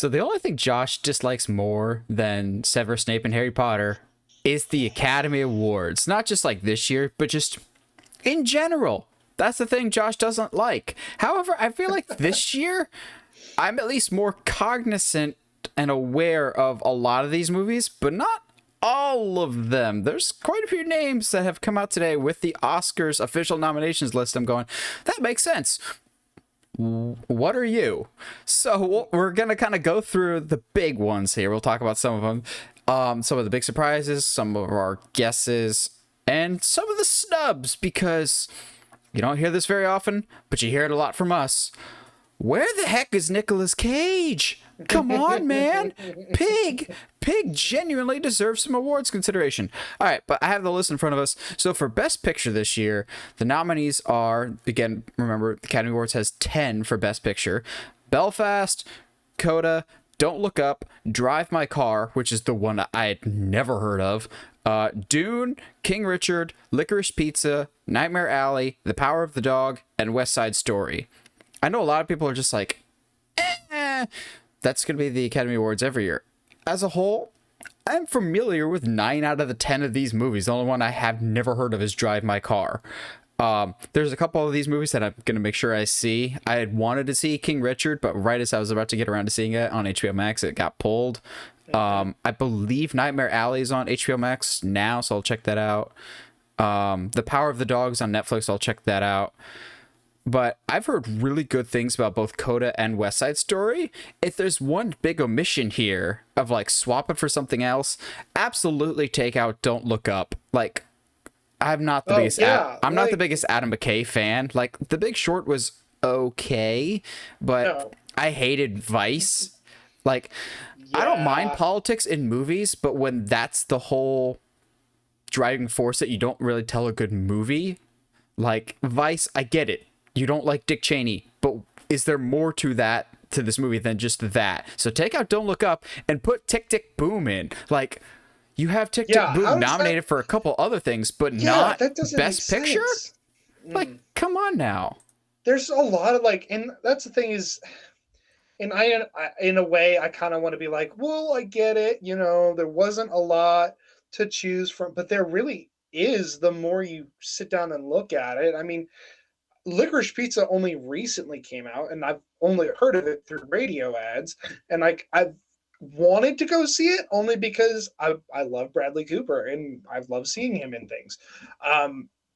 So the only thing Josh dislikes more than Severus Snape and Harry Potter is the Academy Awards. Not just like this year, but just in general. That's the thing Josh doesn't like. However, I feel like this year, I'm at least more cognizant and aware of a lot of these movies, but not all of them. There's quite a few names that have come out today with the Oscars official nominations list. I'm going, that makes sense. What are you? So we're gonna kind of go through the big ones here. We'll talk about some of them, some of the big surprises, some of our guesses, and some of the snubs, because you don't hear this very often, but you hear it a lot from us. Where the heck is Nicolas Cage? Come on, man. Pig genuinely deserves some awards consideration. All right, but I have the list in front of us. So for Best Picture this year, the nominees are, again, remember, the Academy Awards has 10 for Best Picture. Belfast, Coda, Don't Look Up, Drive My Car, which is the one I had never heard of, Dune, King Richard, Licorice Pizza, Nightmare Alley, The Power of the Dog, and West Side Story. I know a lot of people are just like, that's going to be the Academy Awards every year. As a whole, I'm familiar with 9 out of the 10 of these movies. The only one I have never heard of is Drive My Car. There's a couple of these movies that I'm going to make sure I see. I had wanted to see King Richard, but right as I was about to get around to seeing it on HBO Max, it got pulled. I believe Nightmare Alley is on HBO Max now, so I'll check that out. The Power of the Dog is on Netflix, I'll check that out. But I've heard really good things about both Coda and West Side Story. If there's one big omission here of like swap it for something else, absolutely take out Don't Look Up. Like, I'm not the biggest not the biggest Adam McKay fan. Like, The Big Short was okay, but I hated Vice. Like, I don't mind politics in movies, but when that's the whole driving force that you don't really tell a good movie, like Vice, I get it. You don't like Dick Cheney, but is there more to this movie than just that? So take out Don't Look Up and put Tick Tick Boom in. Like, you have Tick Tick Boom nominated for a couple other things, but not Best Picture? Like, come on now. There's a lot of like, and that's the thing is, and I in a way, I kind of want to be like, well, I get it. You know, there wasn't a lot to choose from, but there really is the more you sit down and look at it. I mean, Licorice Pizza only recently came out, and I've only heard of it through radio ads. And I've wanted to go see it only because I love Bradley Cooper and I've loved seeing him in things.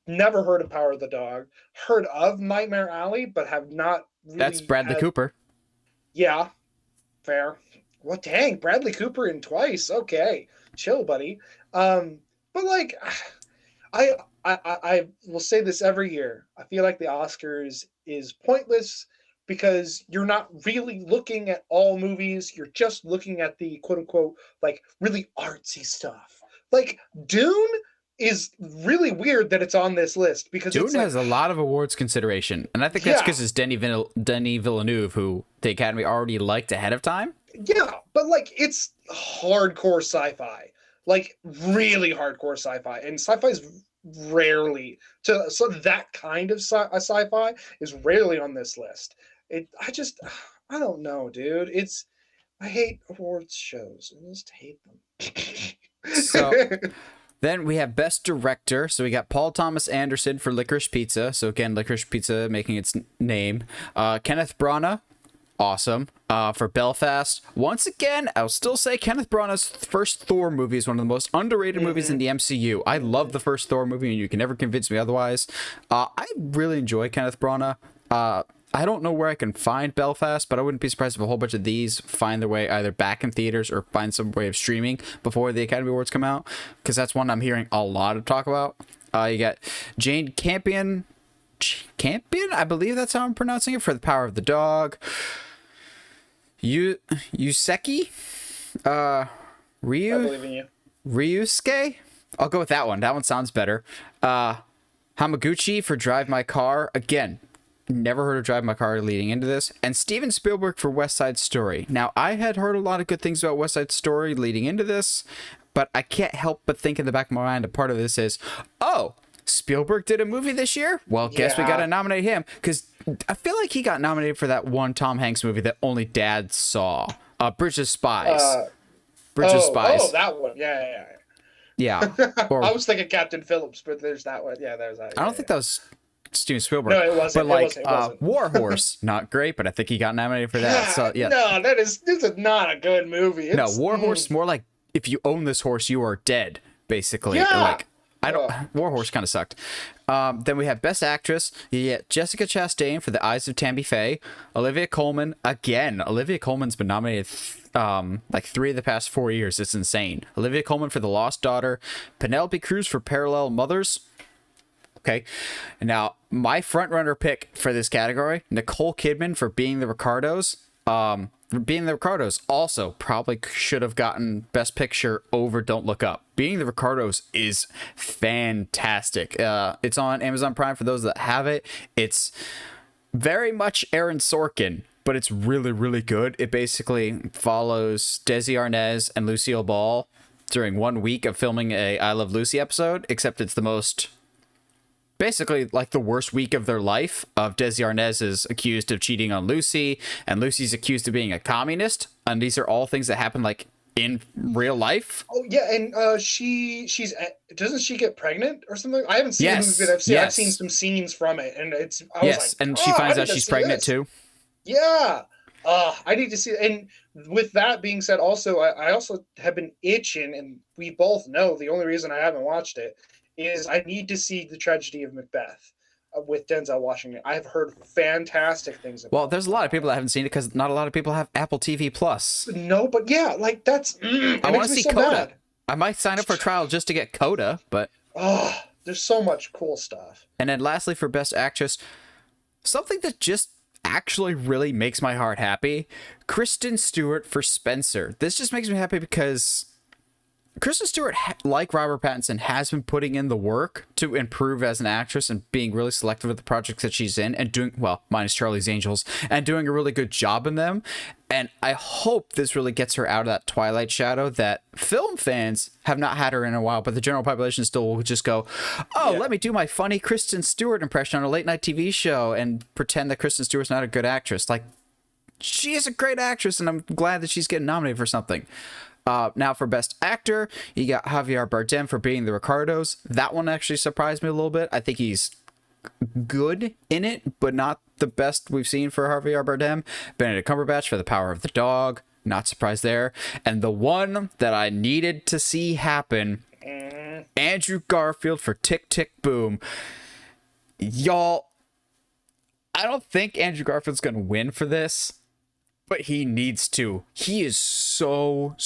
Never heard of Power of the Dog. Heard of Nightmare Alley, but have not really. That's Bradley Cooper. Yeah, fair. Well, dang, Bradley Cooper in twice. Okay, chill, buddy. But like, I will say this every year. I feel like the Oscars is pointless because you're not really looking at all movies. You're just looking at the quote unquote, like really artsy stuff. Like Dune is really weird that it's on this list because Dune has a lot of awards consideration. And I think that's because it's Denis Villeneuve, who the Academy already liked ahead of time. Yeah, but like it's hardcore sci-fi. Like really hardcore sci-fi. And sci-fi is rarely so that kind of sci-fi is rarely on this list. I don't know, dude. I hate awards shows. I just hate them. So then we have Best Director. So we got Paul Thomas Anderson for Licorice Pizza. So again, Licorice Pizza making its name. Kenneth Branagh, awesome. For Belfast, once again, I'll still say Kenneth Branagh's first Thor movie is one of the most underrated movies in the MCU. I love the first Thor movie, and you can never convince me otherwise. I really enjoy Kenneth Branagh. I don't know where I can find Belfast, but I wouldn't be surprised if a whole bunch of these find their way either back in theaters or find some way of streaming before the Academy Awards come out, because that's one I'm hearing a lot of talk about. You got Jane Campion, I believe that's how I'm pronouncing it, for The Power of the Dog. Yuseki? I believe in you. Ryusuke? I'll go with that one. That one sounds better. Hamaguchi for Drive My Car. Again, never heard of Drive My Car leading into this. And Steven Spielberg for West Side Story. Now, I had heard a lot of good things about West Side Story leading into this, but I can't help but think in the back of my mind, a part of this is, oh, Spielberg did a movie this year? Well, guess we got to nominate him, because I feel like he got nominated for that one Tom Hanks movie that only dads saw. Bridge of Spies. Bridge of Spies. Oh, that one. Yeah. Yeah. Or I was thinking Captain Phillips, but there's that one. Yeah, there's that. I don't think that was Steven Spielberg. No, it wasn't. But like it wasn't. War Horse, not great, but I think he got nominated for that. So yeah. No, this is not a good movie. No, War Horse more like if you own this horse, you are dead, basically. Yeah. Like War Horse kind of sucked. Then we have Best Actress. You get Jessica Chastain for The Eyes of Tammy Faye. Olivia Colman again. Olivia Colman's been nominated like 3 of the past 4 years. It's insane. Olivia Colman for The Lost Daughter. Penelope Cruz for Parallel Mothers. Okay. Now, my front runner pick for this category, Nicole Kidman for Being the Ricardos. Being the Ricardos also probably should have gotten Best Picture over Don't Look Up. Being the Ricardos is fantastic. It's on Amazon Prime for those that have it. It's very much Aaron Sorkin, but it's really, really good. It basically follows Desi Arnaz and Lucille Ball during 1 week of filming a I Love Lucy episode, except it's the most... basically like the worst week of their life. Of Desi Arnaz is accused of cheating on Lucy, and Lucy's accused of being a communist, and these are all things that happen like in real life. Oh yeah, and she's doesn't she get pregnant or something? I haven't seen the movie, but I've seen some scenes from it, and I was like, and she finds out she's pregnant too. Yeah. I need to see it. And with that being said, also I also have been itching, and we both know the only reason I haven't watched it is I need to see The Tragedy of Macbeth with Denzel Washington. I've heard fantastic things about it. Well, there's a lot of people that haven't seen it because not a lot of people have Apple TV Plus. No, but yeah, like that's... I want to see Coda. I might sign up for a trial just to get Coda, but... Oh, there's so much cool stuff. And then lastly, for Best Actress, something that just actually really makes my heart happy, Kristen Stewart for Spencer. This just makes me happy because... Kristen Stewart, like Robert Pattinson, has been putting in the work to improve as an actress and being really selective with the projects that she's in and doing, well, minus Charlie's Angels, and doing a really good job in them. And I hope this really gets her out of that Twilight shadow that film fans have not had her in a while, but the general population still will just go, let me do my funny Kristen Stewart impression on a late night TV show and pretend that Kristen Stewart's not a good actress. Like, she is a great actress, and I'm glad that she's getting nominated for something. Now for Best Actor, you got Javier Bardem for Being the Ricardos. That one actually surprised me a little bit. I think he's good in it, but not the best we've seen for Javier Bardem. Benedict Cumberbatch for The Power of the Dog. Not surprised there. And the one that I needed to see happen, Andrew Garfield for Tick, Tick, Boom. Y'all, I don't think Andrew Garfield's going to win for this, but he needs to. He is so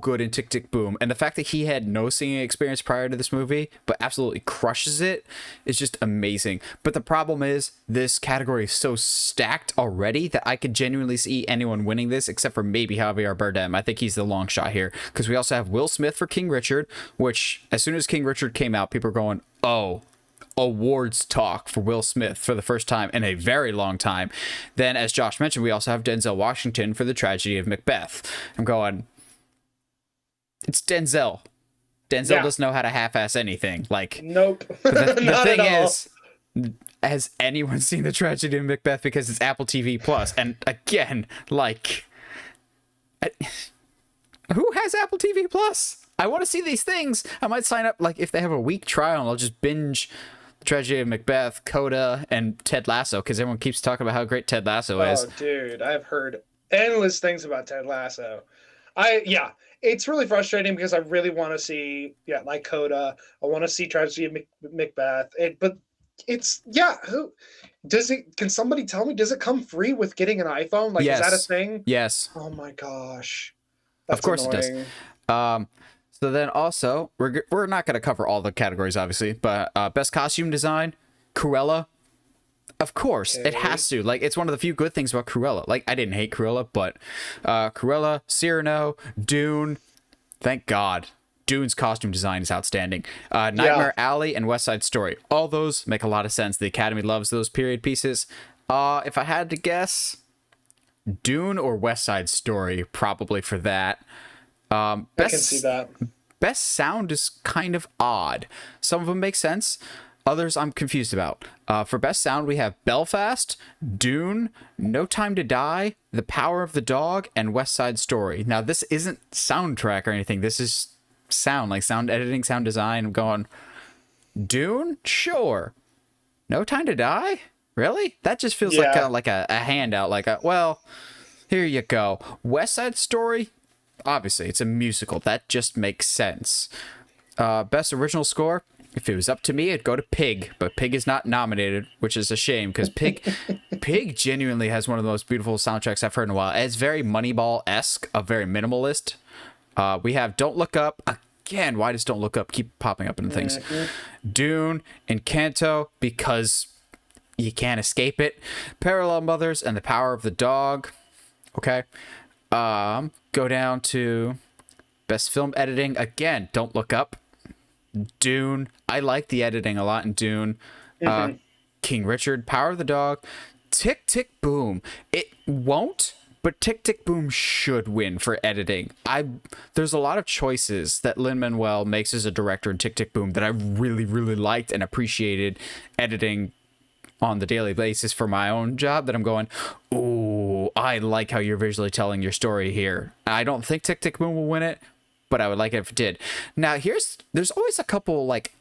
good in Tick, Tick, Boom. And the fact that he had no singing experience prior to this movie, but absolutely crushes it, is just amazing. But the problem is, this category is so stacked already that I could genuinely see anyone winning this, except for maybe Javier Bardem. I think he's the long shot here. Because we also have Will Smith for King Richard, which, as soon as King Richard came out, people were going, oh, awards talk for Will Smith for the first time in a very long time. Then, as Josh mentioned, we also have Denzel Washington for The Tragedy of Macbeth. I'm going, it's Denzel. Denzel doesn't know how to half-ass anything. Like, nope. The thing is, has anyone seen The Tragedy of Macbeth? Because it's Apple TV Plus. And again, like, who has Apple TV Plus? I want to see these things. I might sign up, like, if they have a week trial, and I'll just binge Tragedy of Macbeth, Coda, and Ted Lasso, because everyone keeps talking about how great Ted Lasso is. Oh, dude, I've heard endless things about Ted Lasso. It's really frustrating because I really want to see, like Coda. I want to see Tragedy of Macbeth. But it's, who does it? Can somebody tell me? Does it come free with getting an iPhone? Like, yes. Is that a thing? Yes. Oh my gosh. That's of course annoying. It does. So then also, we're not going to cover all the categories, obviously, but Best Costume Design, Cruella. Of course, it has to. Like, it's one of the few good things about Cruella. Like, I didn't hate Cruella, but Cruella, Cyrano, Dune, thank God. Dune's costume design is outstanding. Nightmare Alley and West Side Story. All those make a lot of sense. The Academy loves those period pieces. If I had to guess, Dune or West Side Story, probably for that. I can see that. Best sound is kind of odd. Some of them make sense. Others I'm confused about. For best sound, we have Belfast, Dune, No Time to Die, The Power of the Dog, and West Side Story. Now, this isn't soundtrack or anything. This is sound, like sound editing, sound design. I'm going, Dune? Sure. No Time to Die? Really? That just feels like a handout. Well, here you go. West Side Story? Obviously, it's a musical. That just makes sense. Best original score? If it was up to me, it'd go to Pig, but Pig is not nominated, which is a shame because Pig genuinely has one of the most beautiful soundtracks I've heard in a while. It's very Moneyball-esque, a very minimalist. We have Don't Look Up. Again, why does Don't Look Up keep popping up in things? Dune, Encanto, because you can't escape it. Parallel Mothers and The Power of the Dog. Okay. Go down to Best Film Editing. Again, Don't Look Up. Dune. I like the editing a lot in Dune. King Richard, Power of the Dog, Tick Tick Boom. It won't, but Tick Tick Boom should win for editing. There's a lot of choices that Lin-Manuel makes as a director in Tick Tick Boom that I really, really liked and appreciated editing on the daily basis for my own job, that I'm going, ooh, I like how you're visually telling your story here. I don't think Tick Tick Boom will win it, but I would like it if it did. Now, there's always a couple, like,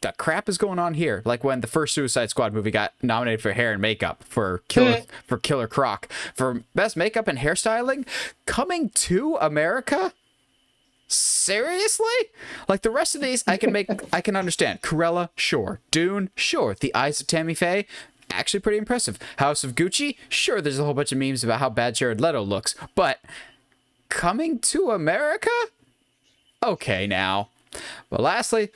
the crap is going on here. Like when the first Suicide Squad movie got nominated for hair and makeup for Killer Croc. For best makeup and hairstyling, Coming to America? Seriously? Like the rest of these, I can understand. Cruella, sure. Dune, sure. The Eyes of Tammy Faye, actually pretty impressive. House of Gucci, sure. There's a whole bunch of memes about how bad Jared Leto looks, but Coming to America? Okay, now. But lastly,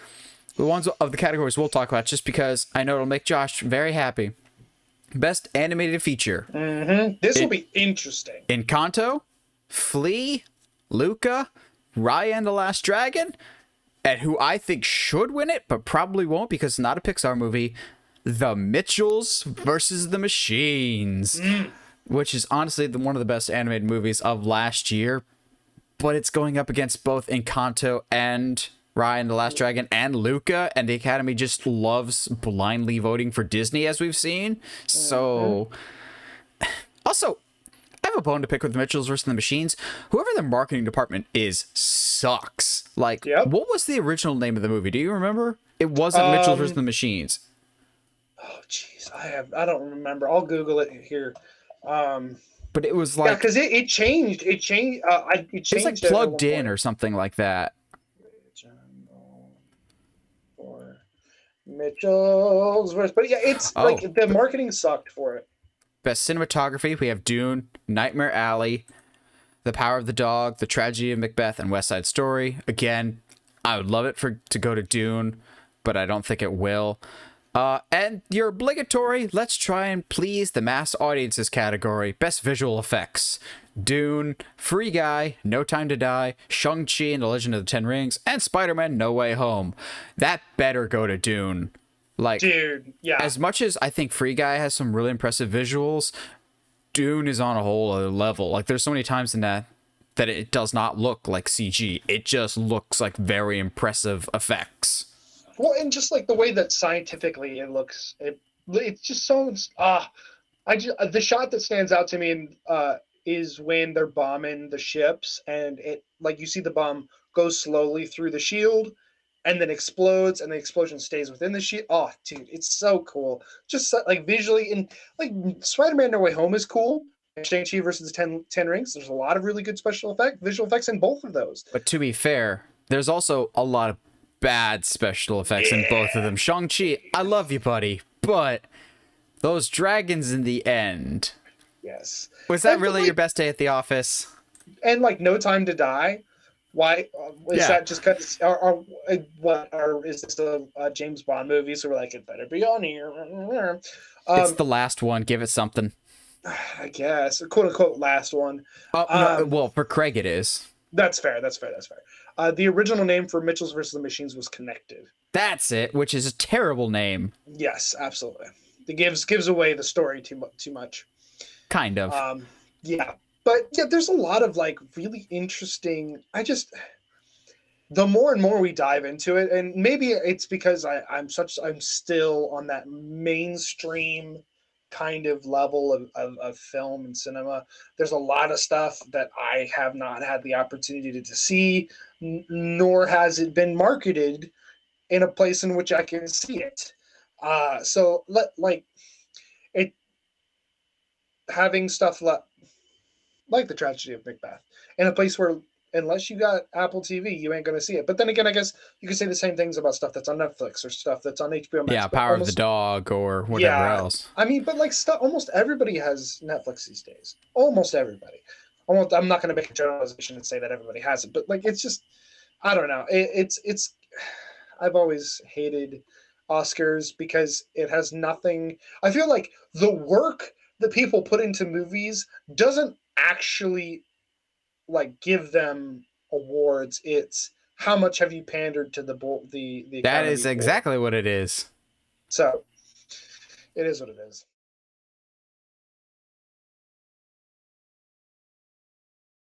the ones of the categories we'll talk about, just because I know it'll make Josh very happy. Best animated feature. This will be interesting. Encanto, Flea, Luca, Raya and the Last Dragon, and who I think should win it, but probably won't because it's not a Pixar movie, The Mitchells versus the Machines, which is honestly one of the best animated movies of last year, but it's going up against both Encanto and Raya and the Last Dragon and Luca, and the Academy just loves blindly voting for Disney, as we've seen. So, also, I have a bone to pick with the Mitchells versus the Machines. Whoever the marketing department is sucks. Like, what was the original name of the movie? Do you remember? It wasn't Mitchells versus the Machines. Oh, jeez, I don't remember. I'll Google it here. But it was like, because it changed. It changed. It changed. It's like Plugged In or something like that. Or Mitchell's verse, but yeah, it's like the marketing sucked for it. Best cinematography, we have Dune, Nightmare Alley, The Power of the Dog, The Tragedy of Macbeth, and West Side Story. Again, I would love it to go to Dune, but I don't think it will. And your obligatory, let's try and please the mass audiences category. Best visual effects. Dune, Free Guy, No Time to Die, Shang-Chi and the Legend of the Ten Rings, and Spider-Man No Way Home. That better go to Dune. Like, dude, yeah. As much as I think Free Guy has some really impressive visuals, Dune is on a whole other level. Like, there's so many times in that it does not look like CG. It just looks like very impressive effects. Well, and just like the way that scientifically it looks, it's just so. The shot that stands out to me is when they're bombing the ships, and it, like, you see the bomb go slowly through the shield, and then explodes, and the explosion stays within the shield. Oh, dude, it's so cool. Just like visually, and like Spider-Man No Way Home is cool. And Shang-Chi versus the Ten Rings. There's a lot of really good visual effects in both of those. But to be fair, there's also a lot of bad special effects in both of them. Shang-Chi, I love you, buddy, but those dragons in the end. Yes. Was that really your best day at the office? And like No Time to Die. Why is that just because? Or is this a James Bond movie? So we're like, it better be on here. It's the last one. Give it something. I guess, quote unquote, last one. No, well, for Craig it is. That's fair. The original name for Mitchells versus the Machines was Connective. That's it, which is a terrible name. Yes, absolutely. It gives away the story too much. Kind of. Yeah, but yeah, there's a lot of like really interesting. the more and more we dive into it, and maybe it's because I'm still on that mainstream kind of level of film and cinema. There's a lot of stuff that I have not had the opportunity to see, nor has it been marketed in a place in which I can see it. So like it having stuff like the tragedy of Macbeth in a place where, unless you got Apple TV, you ain't gonna see it. But then again, I guess you could say the same things about stuff that's on Netflix or stuff that's on HBO Max. Yeah, But Power of the almost, Dog or whatever yeah, else. I mean, but like stuff, almost everybody has Netflix these days. Almost everybody. I'm not gonna make a generalization and say that everybody has it, but like it's just, I don't know. It's. I've always hated Oscars because it has nothing. I feel like the work that people put into movies doesn't actually like give them awards. It's how much have you pandered to the That is Academy Board. exactly what it is. So it is what it is.